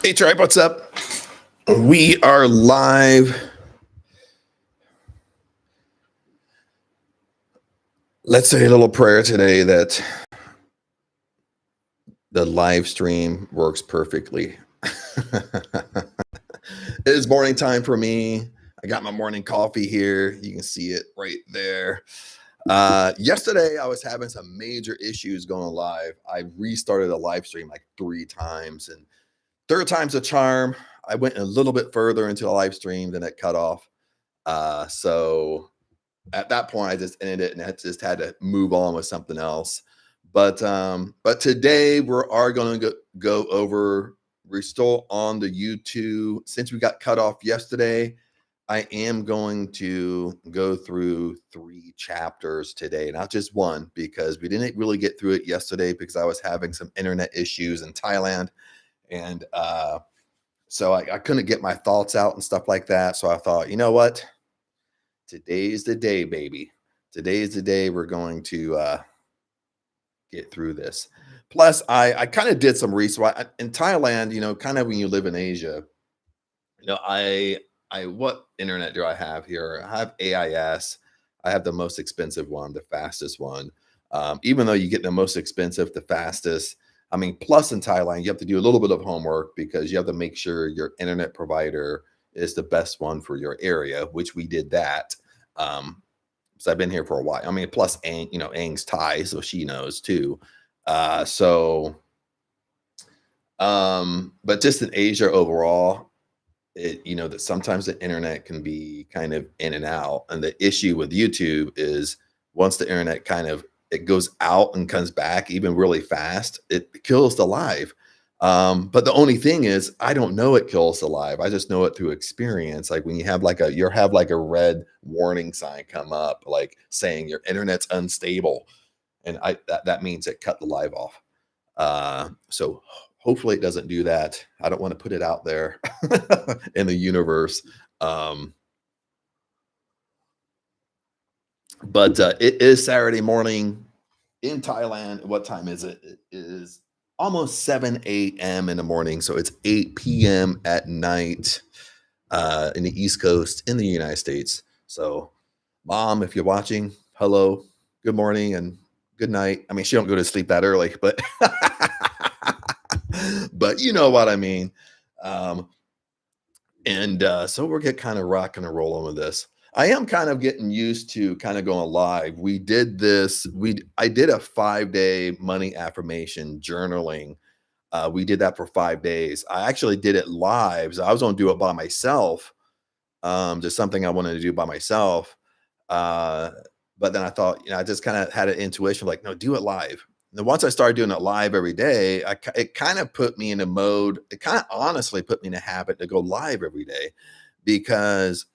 Hey, Tribe, what's up? We are live. Let's say a little prayer today that the live stream works perfectly. It is morning time for me. I got my morning coffee here. You can see it right there. Yesterday, I was having some major issues going live. I restarted a live stream like 3 times, and third time's a charm. I went a little bit further into the live stream, then it cut off. So at that point, I just ended it and I just had to move on with something else. But today we are going to go over. We're still on the YOU². Since we got cut off yesterday, I am going to go through 3 chapters today, not just one, because we didn't really get through it yesterday because I was having some internet issues in Thailand, and so I couldn't get my thoughts out and stuff like that. So I thought, you know what? Today's the day, baby. Today is the day we're going to get through this. Plus, I kind of did some research in Thailand. You know, kind of when you live in Asia. You know, I what internet do I have here? I have AIS. I have the most expensive one, the fastest one. Even though you get the most expensive, the fastest. I mean, plus in Thailand, you have to do a little bit of homework because you have to make sure your internet provider is the best one for your area, which we did that. So I've been here for a while. I mean, plus Ang, you know, Ang's Thai, so she knows too. But just in Asia overall, you know, that sometimes the internet can be kind of in and out. And the issue with YouTube is once the internet it goes out and comes back even really fast, it kills the live. But the only thing is I don't know it kills the live. I just know it through experience. Like when you have like a red warning sign come up, like saying your internet's unstable. And that means it cut the live off. So hopefully it doesn't do that. I don't want to put it out there in the universe. But it is Saturday morning in Thailand. What time is it? It is almost 7 a.m. in the morning. So it's 8 p.m. at night in the East Coast in the United States. So Mom, if you're watching, hello, good morning and good night. I mean, she don't go to sleep that early, but but you know what I mean. So we're getting kind of rocking and rolling with this. I am kind of getting used to kind of going live. We did this. I did a 5-day money affirmation journaling. We did that for 5 days. I actually did it live. So I was going to do it by myself. Just something I wanted to do by myself. But then I thought, you know, I just kind of had an intuition like, no, do it live. And then once I started doing it live every day, it kind of put me in a mode. It kind of honestly put me in a habit to go live every day because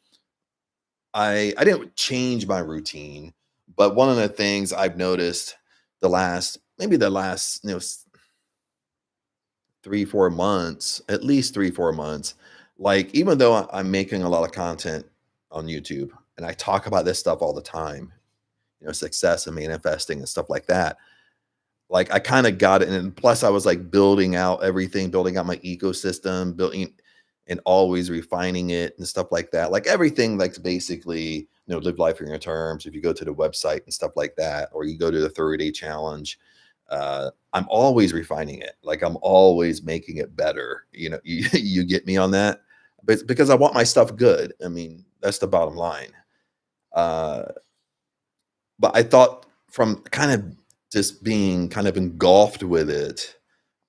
I didn't change my routine. But one of the things I've noticed the last 3-4 months, at least 3-4 months, like even though I'm making a lot of content on YouTube and I talk about this stuff all the time, you know, success and manifesting and stuff like that. Like I kind of got it. And plus I was like building out everything, building out my ecosystem, building and always refining it and stuff like that. Like everything like basically, you know, live life on your terms. If you go to the website and stuff like that, or you go to the 30-day challenge, I'm always refining it. Like I'm always making it better. You know, you get me on that, but it's because I want my stuff good. I mean, that's the bottom line. But I thought from kind of just being kind of engulfed with it,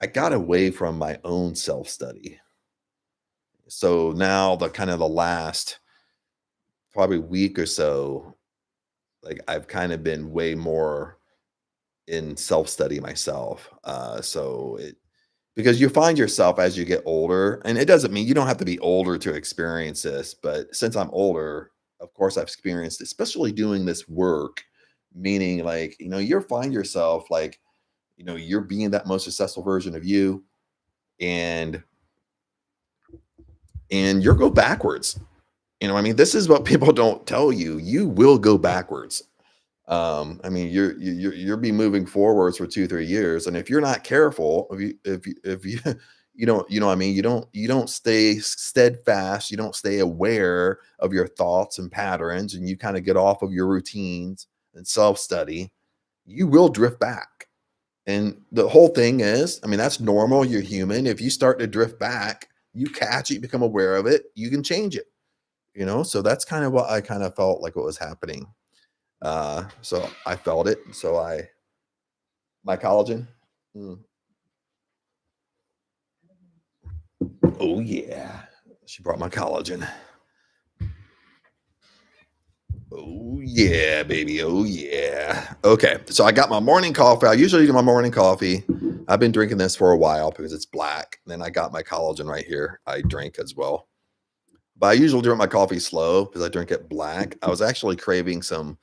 I got away from my own self-study. So now the last probably week or so, like I've kind of been way more in self-study myself. Because you find yourself as you get older, and it doesn't mean you don't have to be older to experience this, but since I'm older, of course I've experienced it, especially doing this work, meaning like, you know, you find yourself like, you know, you're being that most successful version of you and you'll go backwards. You know, I mean, this is what people don't tell you. You will go backwards. I mean, you'll be moving forwards for 2-3 years, and if you're not careful, if you you know what I mean? You don't stay steadfast, you don't stay aware of your thoughts and patterns, and you kind of get off of your routines and self-study, you will drift back. And the whole thing is, I mean, that's normal, you're human. If you start to drift back, you catch it, you become aware of it, you can change it, you know? So that's kind of what I kind of felt like what was happening. So I felt it. So I my collagen. Mm. Oh yeah. She brought my collagen. Oh yeah, baby. Oh yeah. Okay. So I got my morning coffee. I usually do my morning coffee. I've been drinking this for a while because it's black. Then I got my collagen right here. I drink as well. But I usually drink my coffee slow because I drink it black. I was actually craving some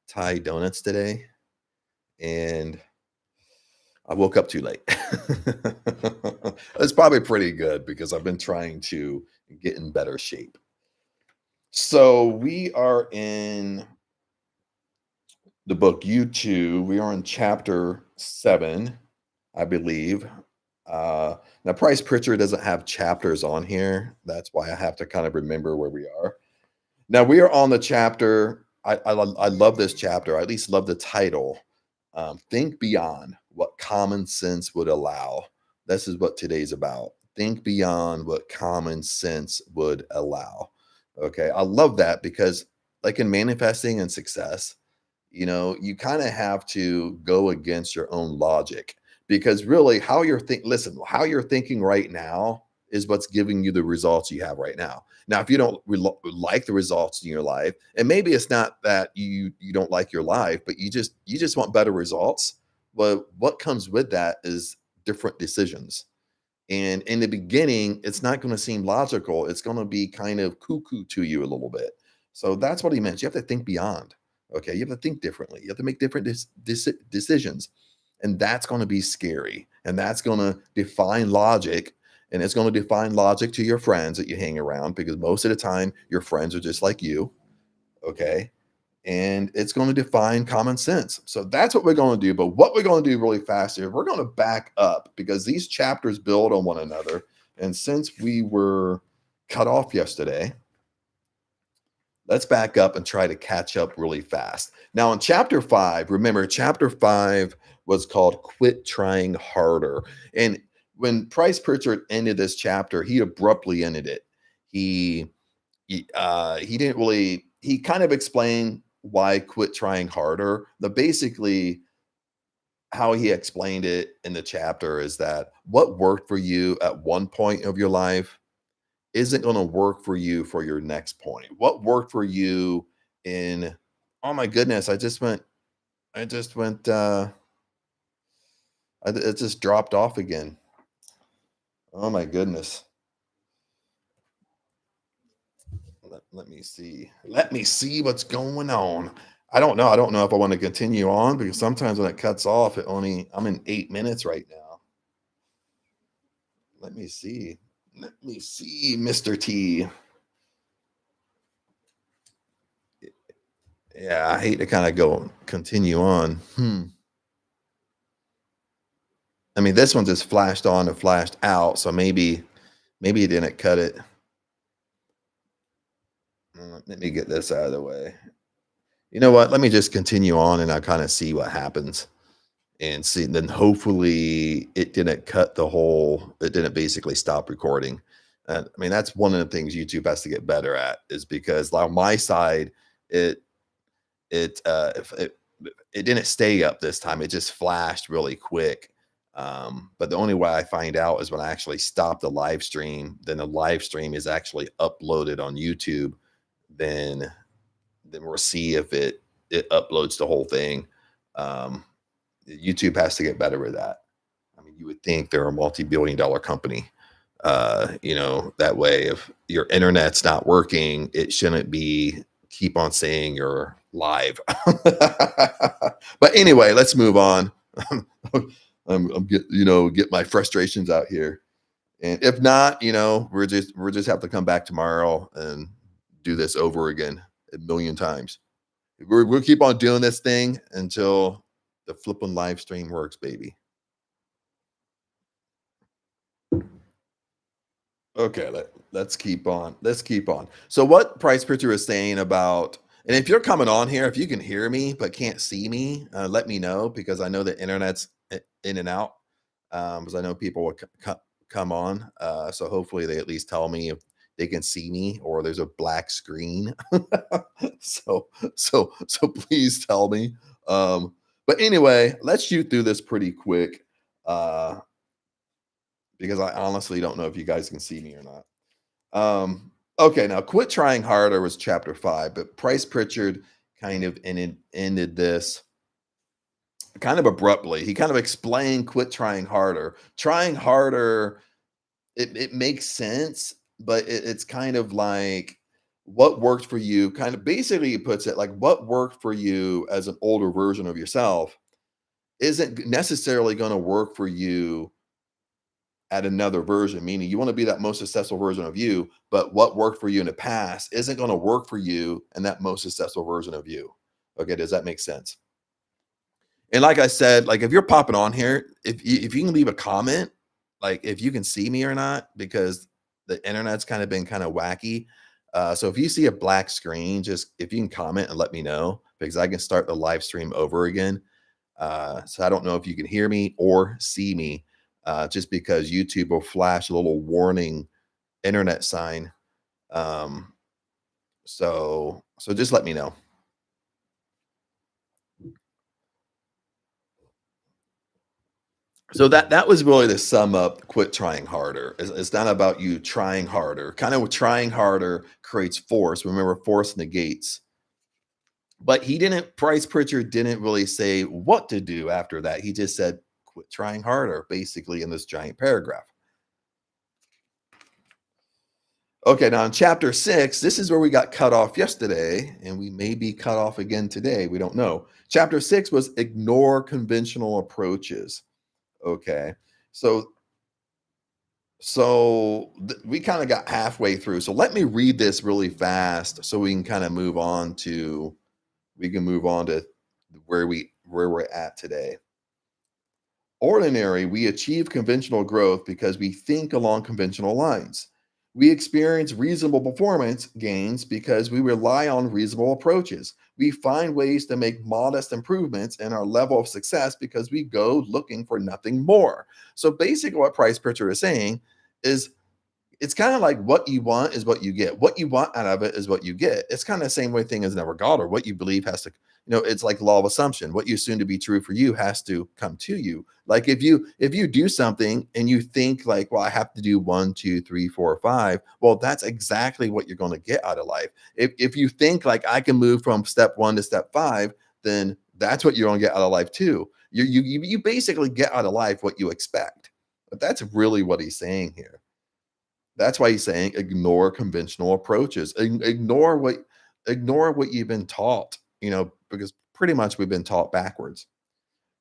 Thai donuts today, and I woke up too late. It's probably pretty good because I've been trying to get in better shape. So we are in the book You². We are in chapter 7, I believe. Now, Price Pritchard doesn't have chapters on here. That's why I have to kind of remember where we are. Now we are on the chapter. I love this chapter. I at least love the title. Think beyond what common sense would allow. This is what today's about. Think beyond what common sense would allow. Okay, I love that because, like in manifesting and success, you kind of have to go against your own logic because really how you're listen, how you're thinking right now is what's giving you the results you have right now. Now, if you don't like the results in your life, and maybe it's not that you don't like your life, but you just want better results. But what comes with that is different decisions. And in the beginning, it's not going to seem logical. It's going to be kind of cuckoo to you a little bit. So that's what he meant. You have to think beyond. Okay. You have to think differently. You have to make different decisions. And that's going to be scary. And that's going to define logic. And it's going to define logic to your friends that you hang around because most of the time, your friends are just like you. Okay, and it's going to define common sense. So that's what we're going to do. But what we're going to do really fast here, we're going to back up because these chapters build on one another. And since we were cut off yesterday, let's back up and try to catch up really fast. Now, in chapter 5, remember, chapter 5 was called Quit Trying Harder. And when Price Pritchard ended this chapter, he abruptly ended it. He didn't really, he kind of explained why quit trying harder. The basically how he explained it in the chapter is that what worked for you at one point of your life isn't going to work for you for your next point. What worked for you in, oh my goodness, it just dropped off again. Oh my goodness. Let me see. Let me see what's going on. I don't know. I don't know if I want to continue on because sometimes when it cuts off, I'm in 8 minutes right now. Let me see. Let me see, Mr. T. Yeah, I hate to kind of go continue on. I mean, this one just flashed on and flashed out, so maybe it didn't cut it. Let me get this out of the way. You know what? Let me just continue on and I'll kind of see what happens. And see, then hopefully it didn't basically stop recording. I mean, that's one of the things YouTube has to get better at is because on my side, it if it didn't stay up this time. It just flashed really quick. But the only way I find out is when I actually stop the live stream. Then the live stream is actually uploaded on YouTube. Then we'll see if it uploads the whole thing. Um, YouTube has to get better with that. I mean, you would think they're a multi-billion-dollar company. That way, if your internet's not working, it shouldn't be keep on saying you're live. But anyway, let's move on. Get my frustrations out here. And if not, we're just have to come back tomorrow and do this over again a million times. We'll keep on doing this thing until the flipping live stream works, baby. Okay, let's keep on. Let's keep on. So what Price Picture is saying about, and if you're coming on here, if you can hear me but can't see me, let me know because I know the internet's in and out. Because I know people will come on. So hopefully they at least tell me if they can see me or there's a black screen. so so please tell me. But anyway, let's shoot through this pretty quick. Uh, because I honestly don't know if you guys can see me or not. Okay, now quit trying harder was chapter 5, but Price Pritchard kind of ended this kind of abruptly. He kind of explained quit trying harder. Trying harder, it makes sense, but it's kind of like what worked for you. Kind of basically, he puts it like what worked for you as an older version of yourself isn't necessarily going to work for you at another version, meaning you want to be that most successful version of you, but what worked for you in the past isn't going to work for you and that most successful version of you. Okay, does that make sense? And like I said, like if you're popping on here, if you can leave a comment, like if you can see me or not, because the internet's kind of been kind of wacky. So if you see a black screen, just if you can comment and let me know, because I can start the live stream over again. So I don't know if you can hear me or see me, just because YouTube will flash a little warning internet sign. Um, so just let me know. So that was really to sum up quit trying harder. It's not about you trying harder. Kind of trying harder creates force. Remember, force negates. But he didn't, Price Pritchard didn't really say what to do after that. He just said, quit trying harder, basically, in this giant paragraph. Okay, now in chapter 6, this is where we got cut off yesterday, and we may be cut off again today. We don't know. Chapter 6 was ignore conventional approaches. Okay. So we kind of got halfway through. So let me read this really fast so we can kind of move on to where we're at today. Ordinary, we achieve conventional growth because we think along conventional lines. We experience reasonable performance gains because we rely on reasonable approaches. We find ways to make modest improvements in our level of success because we go looking for nothing more. So basically, what Price Pritchard is saying is it's kind of like what you want is what you get. What you want out of it is what you get. It's kind of the same way thing as never God, or what you believe has to, it's like law of assumption. What you assume to be true for you has to come to you. Like if you do something and you think like, well, I have to do one, two, three, four, five. Well, that's exactly what you're going to get out of life. If you think like I can move from step one to step five, then that's what you're going to get out of life too. You basically get out of life what you expect. But that's really what he's saying here. That's why he's saying ignore conventional approaches. Ignore what you've been taught, because pretty much we've been taught backwards.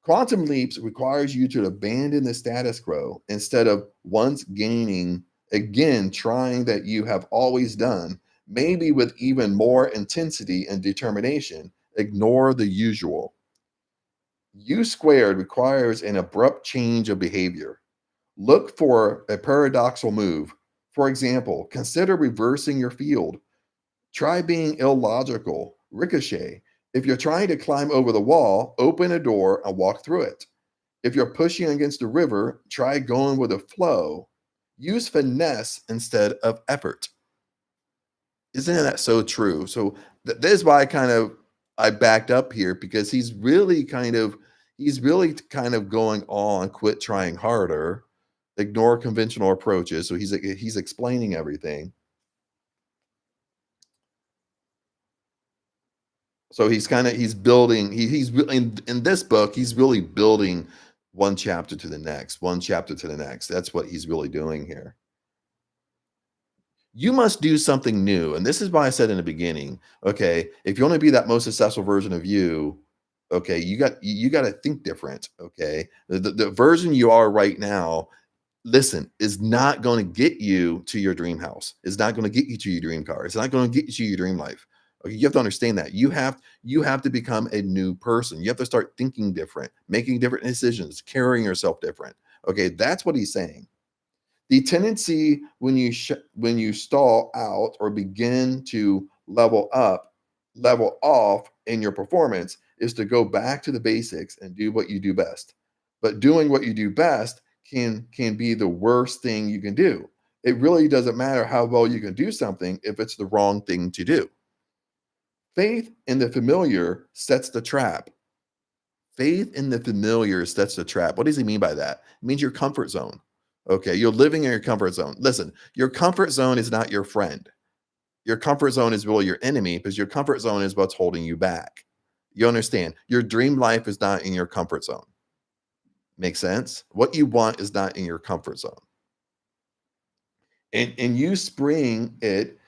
Quantum leaps requires you to abandon the status quo instead of once gaining, again, trying that you have always done, maybe with even more intensity and determination. Ignore the usual. U² requires an abrupt change of behavior. Look for a paradoxical move. For example, consider reversing your field. Try being illogical. Ricochet. If you're trying to climb over the wall, open a door and walk through it. If you're pushing against a river, try going with a flow. Use finesse instead of effort. Isn't that so true? So this is why I backed up here, because he's really kind of going on quit trying harder, ignore conventional approaches. So he's explaining everything. So he's building, in this book he's really building one chapter to the next, one chapter to the next. That's what he's really doing here. You must do something new. And this is why I said in the beginning, okay, if you want to be that most successful version of you, okay, you got to think different. Okay. The version you are right now, listen, is not going to get you to your dream house. It's not going to get you to your dream car. It's not going to get you to your dream life. Okay, you have to understand that you have to become a new person. You have to start thinking different, making different decisions, carrying yourself different. Okay, that's what he's saying. The tendency when you stall out or begin to level off in your performance is to go back to the basics and do what you do best. But doing what you do best can be the worst thing you can do. It really doesn't matter how well you can do something if it's the wrong thing to do. Faith in the familiar sets the trap. Faith in the familiar sets the trap. What does he mean by that? It means your comfort zone. Okay, you're living in your comfort zone. Listen, your comfort zone is not your friend. Your comfort zone is really your enemy because your comfort zone is what's holding you back. You understand? Your dream life is not in your comfort zone. Make sense? What you want is not in your comfort zone. And you spring it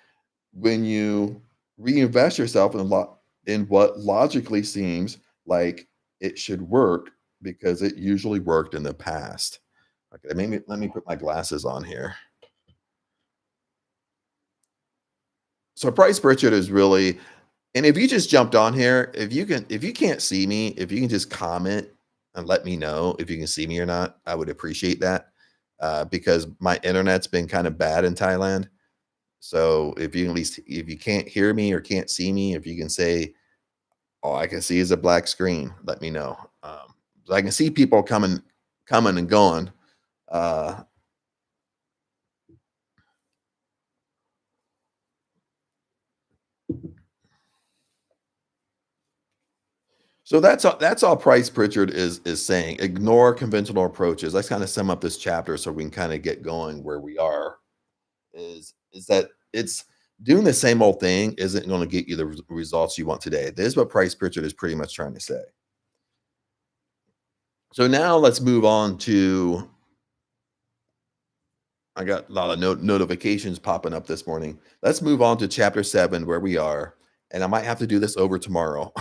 when you reinvest yourself in what logically seems like it should work because it usually worked in the past. Okay, maybe let me put my glasses on here. So Price Pritchard is really, and if you just jumped on here, if you can't see me, if you can just comment and let me know if you can see me or not, I would appreciate that. Because my internet's been kind of bad in Thailand. So if you at least if you can't hear me or can't see me, if you can say all I can see is a black screen, let me know. So I can see people coming and going. Uh, so that's all Price Pritchard is saying. Ignore conventional approaches. Let's kind of sum up this chapter so we can kind of get going where we are. Is that it's doing the same old thing isn't going to get you the results you want today. This is what Price Pritchard is pretty much trying to say. So now let's move on to, I got a lot of notifications popping up this morning. Let's move on to chapter 7 where we are, and I might have to do this over tomorrow.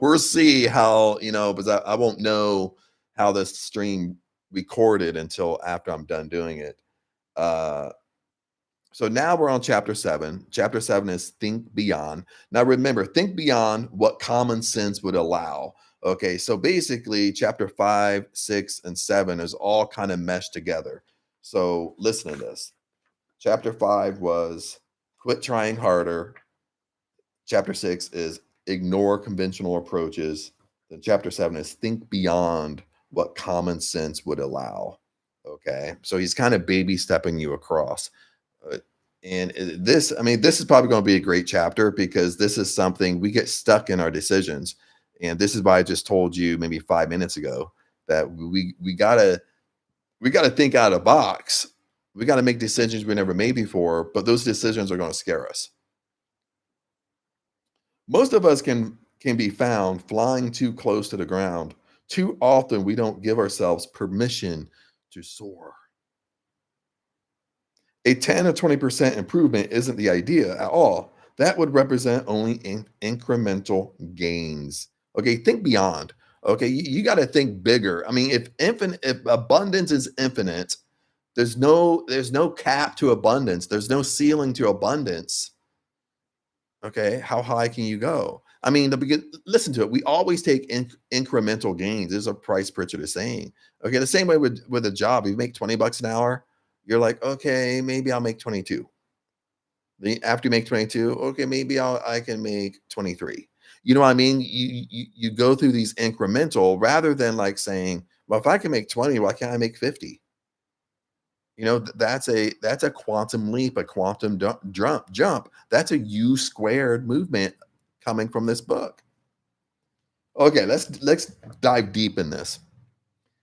We'll see how, because I won't know how this stream recorded until after I'm done doing it. Uh, so now we're on chapter 7. Chapter 7 is think beyond. Now remember, think beyond what common sense would allow. Okay, so basically chapter 5, 6, and 7 is all kind of meshed together. So listen to this. Chapter 5 was quit trying harder. Chapter 6 is ignore conventional approaches. Then chapter 7 is think beyond what common sense would allow. Okay, so he's kind of baby stepping you across. Uh, and this, I mean, this is probably going to be a great chapter because this is something we get stuck in our decisions. And this is why I just told you maybe 5 minutes ago that we gotta think out of the box. We got to make decisions we never made before, but those decisions are going to scare us. Most of us can be found flying too close to the ground. Too often we don't give ourselves permission to soar. A 10 or 20% improvement isn't the idea at all. That would represent only incremental gains. Okay, think beyond. Okay, you got to think bigger. I mean, if abundance is infinite, there's no cap to abundance. There's no ceiling to abundance. Okay, how high can you go? I mean, listen to it. We always take incremental gains. This is a Price Pritchard is saying. Okay, the same way with a job. You make $20 an hour. You're like, okay, maybe I'll make 22. After you make 22, okay, maybe I can make 23. You know what I mean? You go through these incremental rather than like saying, well, if I can make 20, why can't I make 50? That's a quantum leap, a quantum jump. That's a U² movement coming from this book. Okay, let's dive deep in this.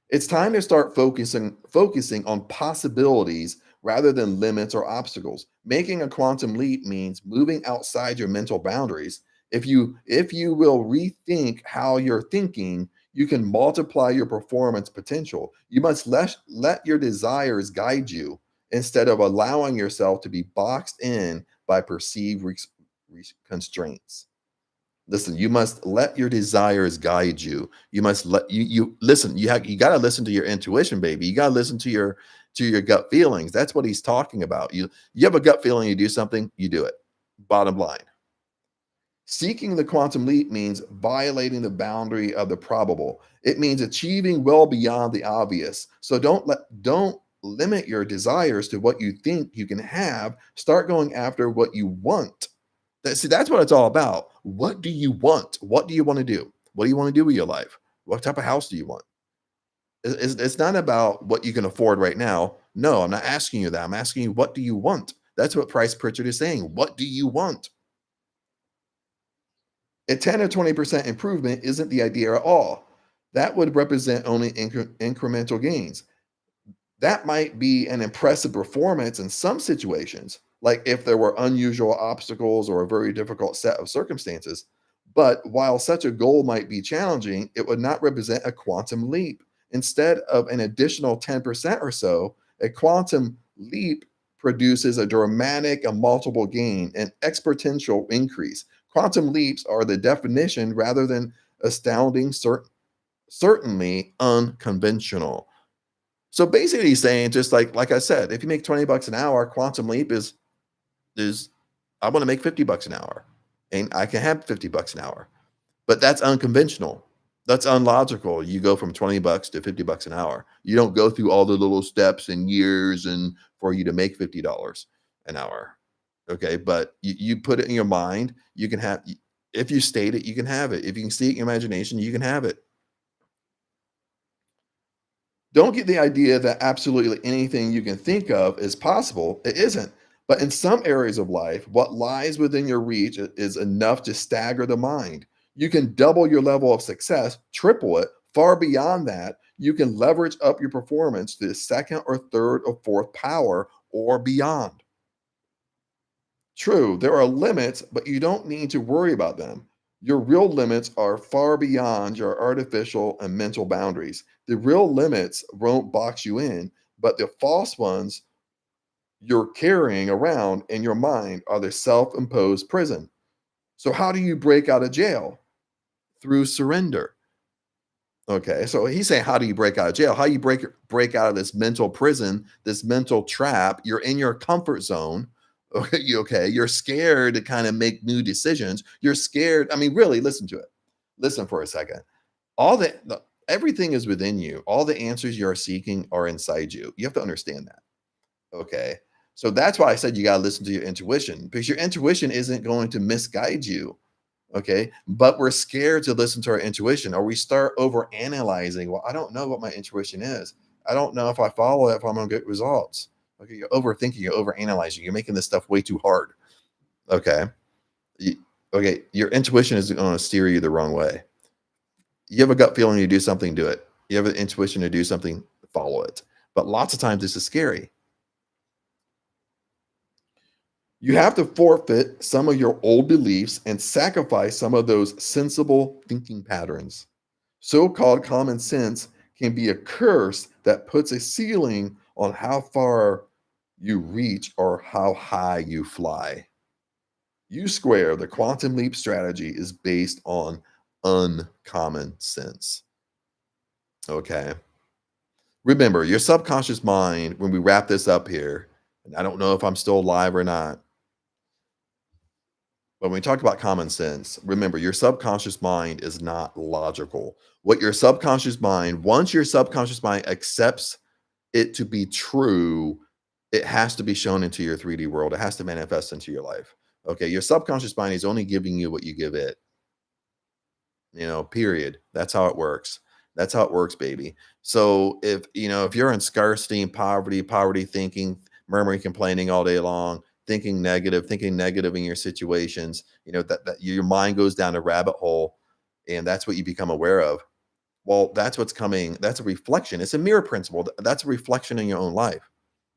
It's time to start focusing on possibilities rather than limits or obstacles. Making a quantum leap means moving outside your mental boundaries. If you will rethink how you're thinking, you can multiply your performance potential. You must let your desires guide you instead of allowing yourself to be boxed in by perceived constraints. Listen, you must let your desires guide you. You must let you listen. You got to listen to your intuition, baby. You got to listen to your gut feelings. That's what he's talking about. You have a gut feeling, you do something, you do it. Bottom line. Seeking the quantum leap means violating the boundary of the probable. It means achieving well beyond the obvious. So don't limit your desires to what you think you can have. Start going after what you want. See, that's what it's all about. What do you want? What do you want to do? What do you want to do with your life? What type of house do you want? It's not about what you can afford right now. No, I'm not asking you that. I'm asking you, what do you want? That's what Price Pritchard is saying. What do you want? A 10 or 20% improvement isn't the idea at all. That would represent only incremental gains. That might be an impressive performance in some situations, like if there were unusual obstacles or a very difficult set of circumstances. But while such a goal might be challenging, it would not represent a quantum leap. Instead of an additional 10% or so, a quantum leap produces a dramatic, a multiple gain, an exponential increase. Quantum leaps are the definition rather than astounding, certainly unconventional. So basically he's saying, just like I said, if you make 20 bucks an hour, quantum leap is I want to make 50 bucks an hour and I can have 50 bucks an hour. But that's unconventional. That's unlogical. You go from 20 bucks to 50 bucks an hour. You don't go through all the little steps and years and for you to make $50 an hour. Okay. But you put it in your mind, you can have, if you state it, you can have it. If you can see it in your imagination, you can have it. Don't get the idea that absolutely anything you can think of is possible. It isn't. But in some areas of life, what lies within your reach is enough to stagger the mind. You can double your level of success, triple it. Far beyond that, you can leverage up your performance to the second or third or fourth power or beyond. True, there are limits, but you don't need to worry about them. Your real limits are far beyond your artificial and mental boundaries. The real limits won't box you in, but the false ones you're carrying around in your mind are the self imposed prison. So, how do you break out of jail? Through surrender. Okay, so he's saying, how do you break out of jail? How you break out of this mental prison, this mental trap? You're in your comfort zone. Okay, you're scared to kind of make new decisions. You're scared. I mean, really, listen to it. Listen for a second. Everything is within you. All the answers you are seeking are inside you. You have to understand that. Okay, so that's why I said you got to listen to your intuition, because your intuition isn't going to misguide you. Okay. But we're scared to listen to our intuition, or we start over analyzing. Well, I don't know what my intuition is. I don't know if I follow it, if I'm going to get results. Okay. You're overthinking, you're over analyzing, you're making this stuff way too hard. Okay. You- okay. Your intuition is going to steer you the wrong way. You have a gut feeling to do something, do it. You have an intuition to do something, follow it. But lots of times this is scary. You have to forfeit some of your old beliefs and sacrifice some of those sensible thinking patterns. So called common sense can be a curse that puts a ceiling on how far you reach or how high you fly. U², the quantum leap strategy, is based on uncommon sense. Okay. Remember, your subconscious mind, when we wrap this up here, and I don't know if I'm still alive or not, but when we talk about common sense, remember your subconscious mind is not logical. What your subconscious mind, once your subconscious mind accepts it to be true, it has to be shown into your 3D world. It has to manifest into your life. Okay. Your subconscious mind is only giving you what you give it, period. That's how it works. That's how it works, baby. So if you're in scarcity and poverty thinking, murmuring, complaining all day long, thinking negative in your situations, that your mind goes down a rabbit hole, and that's what you become aware of. Well, that's what's coming. That's a reflection. It's a mirror principle. That's a reflection in your own life.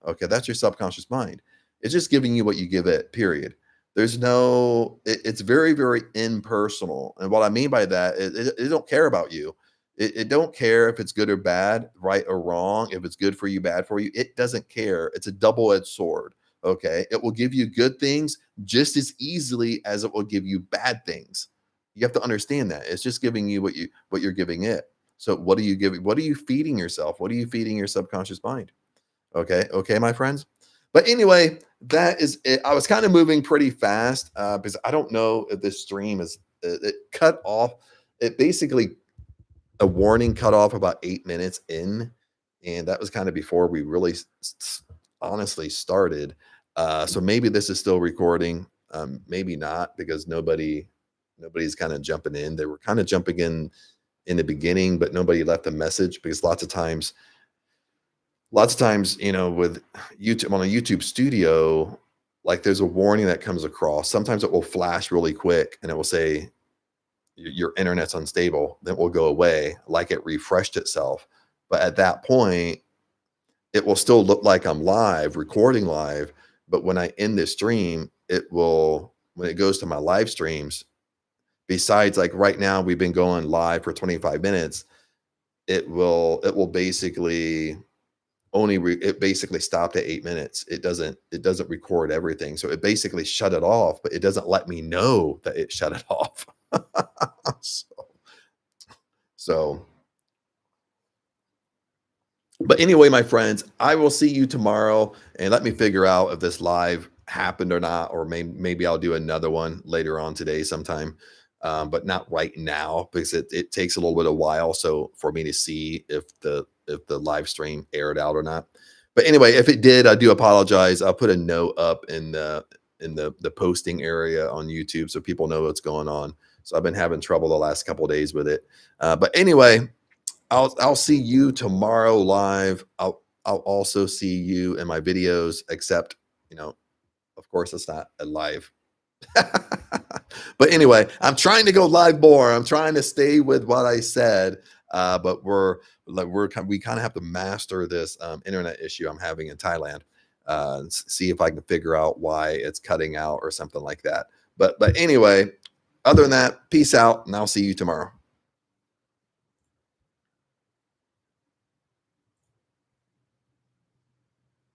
Okay, that's your subconscious mind. It's just giving you what you give it, period. It's very, very impersonal. And what I mean by that, it don't care about you. It don't care if it's good or bad, right or wrong, if it's good for you, bad for you. It doesn't care. It's a double-edged sword. Okay. It will give you good things just as easily as it will give you bad things. You have to understand that. It's just giving you what you're giving it. So what are you giving? What are you feeding yourself? What are you feeding your subconscious mind? Okay. Okay, my friends. But anyway, that is it. I was kind of moving pretty fast because I don't know if this stream is it cut off. It basically a warning cut off about 8 minutes in, and that was kind of before we really honestly started. So maybe this is still recording, maybe not, because nobody's kind of jumping in. They were kind of jumping in the beginning, but nobody left a message, because lots of times, with YouTube, on a YouTube studio, like, there's a warning that comes across. Sometimes it will flash really quick and it will say your internet's unstable, then it will go away like it refreshed itself. But at that point, it will still look like I'm live, recording live. But when I end the stream, when it goes to my live streams, besides, like, right now, we've been going live for 25 minutes, it will basically it basically stopped at 8 minutes. It doesn't record everything. So it basically shut it off, but it doesn't let me know that it shut it off. So, so but anyway, my friends, I will see you tomorrow, and let me figure out if this live happened or not, or maybe I'll do another one later on today sometime. But not right now, because it takes a little bit of while so for me to see if the live stream aired out or not. But anyway, if it did, I do apologize. I'll put a note up in the posting area on YouTube so people know what's going on. So I've been having trouble the last couple of days with it. But anyway, I'll see you tomorrow live. I'll also see you in my videos, except, of course, it's not a live. But anyway, I'm trying to go live more. I'm trying to stay with what I said. But we kind of have to master this internet issue I'm having in Thailand, and see if I can figure out why it's cutting out or something like that. But anyway, other than that, peace out, and I'll see you tomorrow.